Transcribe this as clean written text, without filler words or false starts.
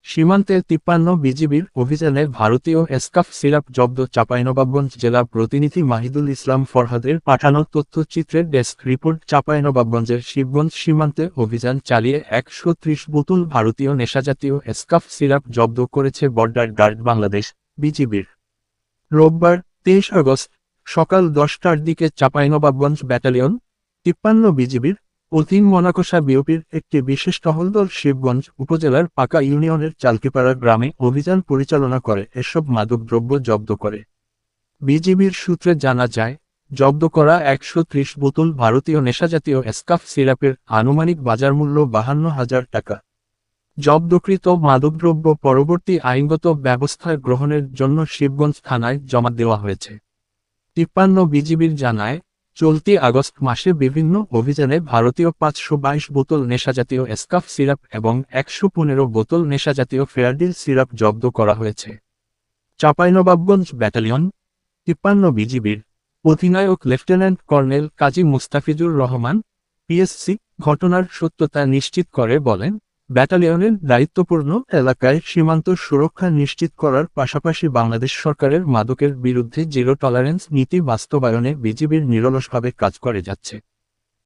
সীমান্তে ৫৩ বিজিবির অভিযানে ভারতীয় স্কাফ সিরাপ জব্দ। চাঁপাইনবাবগঞ্জ জেলা প্রতিনিধি মাহিদুল ইসলাম ফরহাদের পাঠানো তথ্যচিত্রের ডেস্ক রিপোর্ট। চাঁপাইনবাবগঞ্জের শিবগঞ্জ সীমান্তে অভিযান চালিয়ে ১৩০ বোতল ভারতীয় নেশাজাতীয় স্কাফ সিরাপ জব্দ করেছে বর্ডার গার্ড বাংলাদেশ বিজিবির। রোববার ২৩ আগস্ট সকাল ১০টার দিকে চাঁপাইনবাবগঞ্জ ব্যাটালিয়ন ৫৩ বিজিবির অধীন মনাকষা বিওপির একটি বিশেষ টহলদল শিবগঞ্জ উপজেলার পাকা ইউনিয়নের চালকিপাড়া গ্রামে অভিযান পরিচালনা করে এসব মাদকদ্রব্য জব্দ করে। বিজিবির সূত্রে জানা যায়, জব্দ করা ১৩০ বোতল ভারতীয় নেশাজাতীয় স্কাফ সিরাপের আনুমানিক বাজারমূল্য ৫২,০০০ টাকা। জব্দকৃত মাদকদ্রব্য পরবর্তী আইনগত ব্যবস্থা গ্রহণের জন্য শিবগঞ্জ থানায় জমা দেওয়া হয়েছে। ৫৩ বিজিবির জানায়, চলতি আগস্ট মাসে বিভিন্ন অভিযানে ভারতীয় ৫২২ বোতল নেশাজাতীয় স্কাফ সিরাপ এবং ১১৫ বোতল নেশাজাতীয় ফেয়ারডিল সিরাপ জব্দ করা হয়েছে। চাঁপাইনবাবগঞ্জ ব্যাটালিয়ন ৫৩ বিজিবির অধিনায়ক লেফটেন্যান্ট কর্নেল কাজী মুস্তাফিজুর রহমান পিএসসি ঘটনার সত্যতা নিশ্চিত করে বলেন, ব্যাটালিয়নের দায়িত্বপূর্ণ এলাকায় সীমান্ত সুরক্ষা নিশ্চিত করার পাশাপাশি বাংলাদেশ সরকারের মাদকের বিরুদ্ধে জিরো টলারেন্স নীতি বাস্তবায়নে বিজিবির নিরলসভাবে কাজ করে যাচ্ছে।